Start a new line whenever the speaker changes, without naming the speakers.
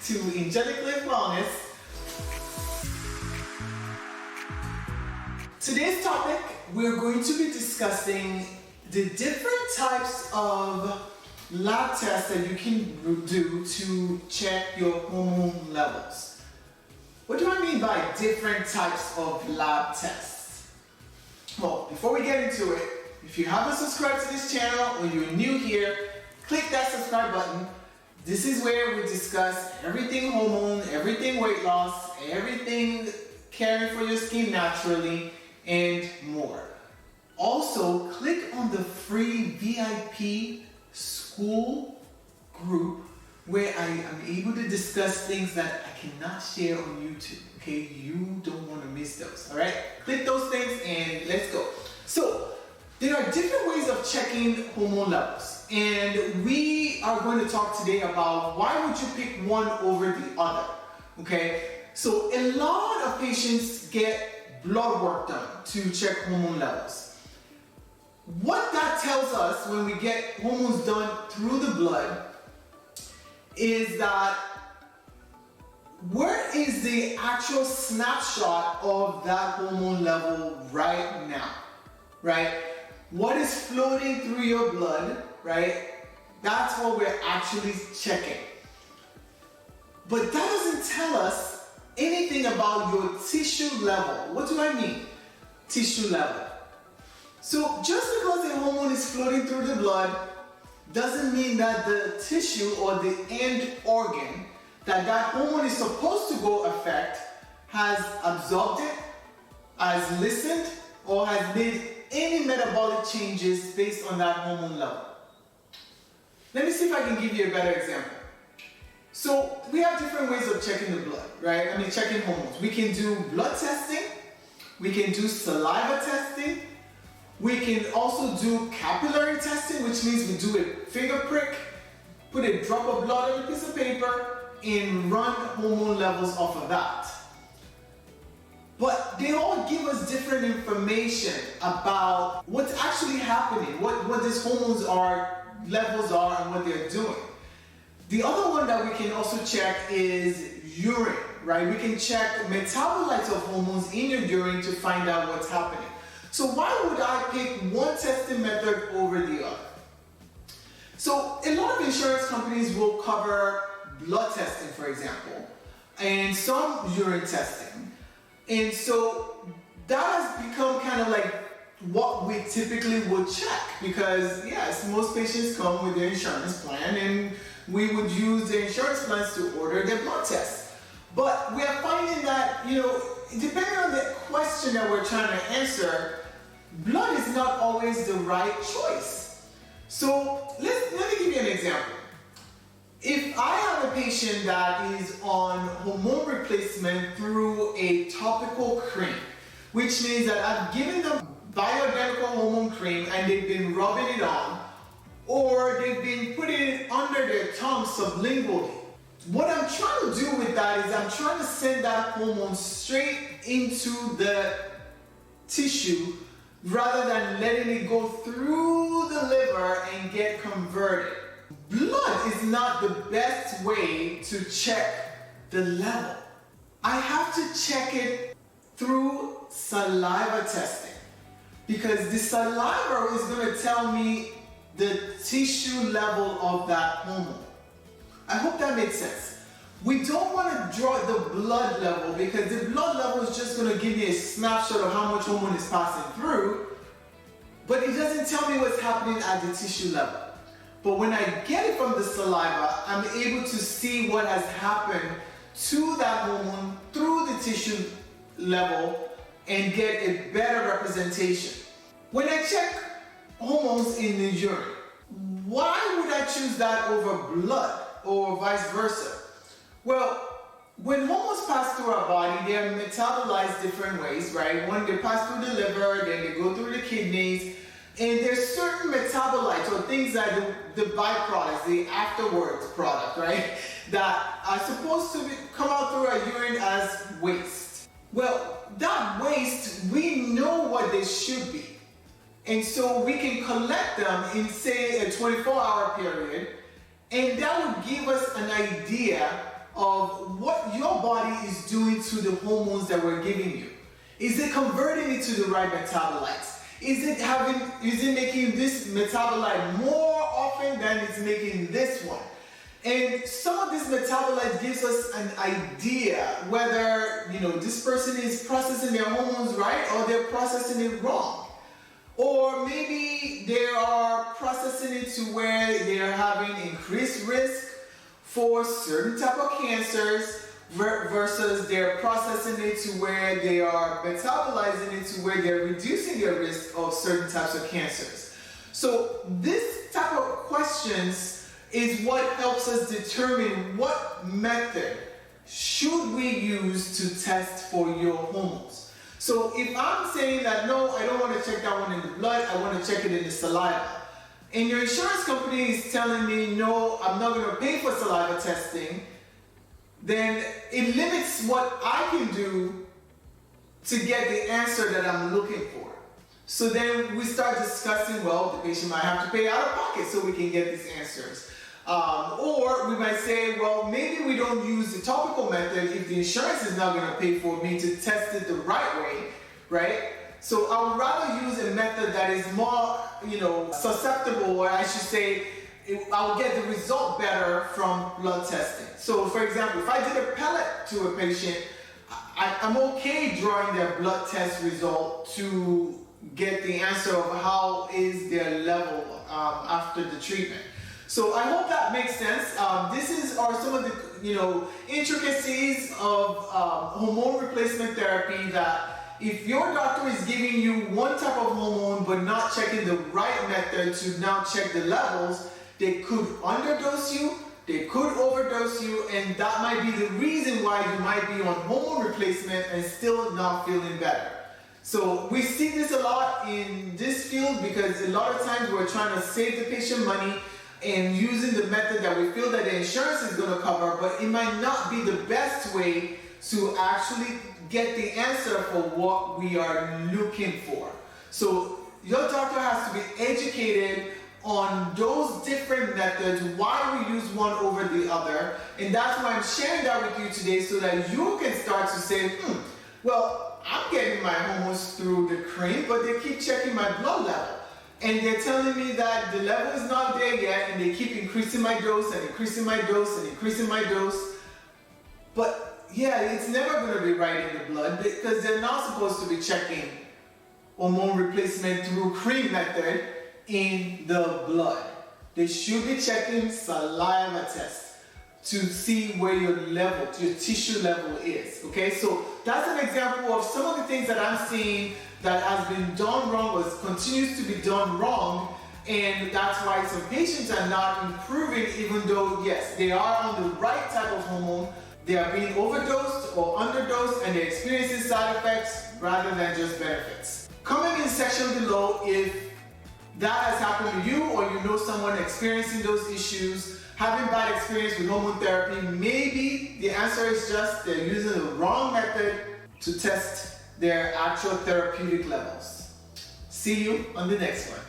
to Angelic Live Wellness. Today's topic, we're going to be discussing the different types of lab tests that you can do to check your hormone levels. What do I mean by different types of lab tests? Well, before we get into it, if you haven't subscribed to this channel or you're new here, click that subscribe button. This is where we discuss everything hormone, everything weight loss, everything caring for your skin naturally, and more. Also, click on the free VIP school group where I am able to discuss things that I cannot share on YouTube. Okay, you don't want to miss those. All right, click those things and let's go. So there are different ways of checking hormone levels, and we are going to talk today about why would you pick one over the other. Okay, so a lot of patients get blood work done to check hormone levels. What that tells us when we get hormones done through the blood is that where is the actual snapshot of that hormone level right now, right? What is floating through your blood, right? That's what we're actually checking. But that doesn't tell us anything about your tissue level. What do I mean? Tissue level. So just because the hormone is floating through the blood doesn't mean that the tissue or the end organ that hormone is supposed to go affect has absorbed it, has listened, or has made any metabolic changes based on that hormone level. Let me see if I can give you a better example. So we have different ways of checking the blood, right? I mean, checking hormones. We can do blood testing, we can do saliva testing, we can also do capillary testing, which means we do a finger prick, put a drop of blood on a piece of paper, and run hormone levels off of that. But they all give us different information about what's actually happening, what these hormones are, levels are, and what they're doing. The other one that we can also check is urine, right? We can check metabolites of hormones in your urine to find out what's happening. So why would I pick one testing method over the other? So a lot of insurance companies will cover blood testing, for example, and some urine testing. And so that has become kind of like what we typically would check, because yes, most patients come with their insurance plan and we would use the insurance plans to order their blood tests. But we are finding that, depending on the question that we're trying to answer, blood is not always the right choice. So let me give you an example. If I have a patient that is on hormone replacement through a topical cream, which means that I've given them bioidentical hormone cream and they've been rubbing it on, or they've been putting it under their tongue sublingually. What I'm trying to do with that is I'm trying to send that hormone straight into the tissue rather than letting it go through the liver and get converted. Blood is not the best way to check the level. I have to check it through saliva testing, because the saliva is going to tell me the tissue level of that hormone. I hope that makes sense. We don't want to draw the blood level, because the blood level is just going to give me a snapshot of how much hormone is passing through, but it doesn't tell me what's happening at the tissue level. But when I get it from the saliva, I'm able to see what has happened to that hormone through the tissue level and get a better representation. When I check hormones in the urine, why would I choose that over blood or vice versa? Well, when hormones pass through our body, they are metabolized different ways, right? When they pass through the liver, then they go through the kidneys, and there's certain metabolites or things that the byproducts, the afterwards product, right, that are supposed to come out through our urine as waste. Well, that waste, we know what they should be. And so we can collect them in, say, a 24-hour period, and that would give us an idea of what your body is doing to the hormones that we're giving you. Is it converting it to the right metabolites? Is it making this metabolite more often than it's making this one? And some of this metabolite gives us an idea whether, this person is processing their hormones right or they're processing it wrong. Or maybe they are processing it to where they are having increased risk for certain type of cancers versus they're processing it to where they are metabolizing it to where they're reducing their risk of certain types of cancers. So this type of questions is what helps us determine what method should we use to test for your hormones. So if I'm saying that, no, I don't want to check that one in the blood, I want to check it in the saliva, and your insurance company is telling me, no, I'm not going to pay for saliva testing, then it limits what I can do to get the answer that I'm looking for. So then we start discussing, well, the patient might have to pay out of pocket so we can get these answers. Or we might say, well, maybe we don't use the topical method if the insurance is not going to pay for me to test it the right way, right? So I would rather use a method that is more, susceptible, or I should say, I'll get the result better from blood testing. So for example, if I did a pellet to a patient, I'm okay drawing their blood test result to get the answer of how is their level after the treatment. So I hope that makes sense. These are some of the intricacies of hormone replacement therapy that if your doctor is giving you one type of hormone but not checking the right method to now check the levels, they could underdose you, they could overdose you, and that might be the reason why you might be on hormone replacement and still not feeling better. So we see this a lot in this field because a lot of times we're trying to save the patient money and using the method that we feel that the insurance is going to cover, but it might not be the best way to actually get the answer for what we are looking for. So your doctor has to be educated on those different methods, why we use one over the other, and that's why I'm sharing that with you today so that you can start to say, well, I'm getting my hormones through the cream, but they keep checking my blood level. And they're telling me that the level is not there yet, and they keep increasing my dose and increasing my dose and increasing my dose. But yeah, it's never going to be right in the blood because they're not supposed to be checking hormone replacement through cream method in the blood. They should be checking saliva tests to see where your level, your tissue level is. Okay, so that's an example of some of the things that I'm seeing that has been done wrong or continues to be done wrong, and that's why some patients are not improving even though, yes, they are on the right type of hormone, they are being overdosed or underdosed and they're experiencing side effects rather than just benefits. Comment in the section below if that has happened to you or you know someone experiencing those issues, having bad experience with hormone therapy. Maybe the answer is just they're using the wrong method to test their actual therapeutic levels. See you on the next one.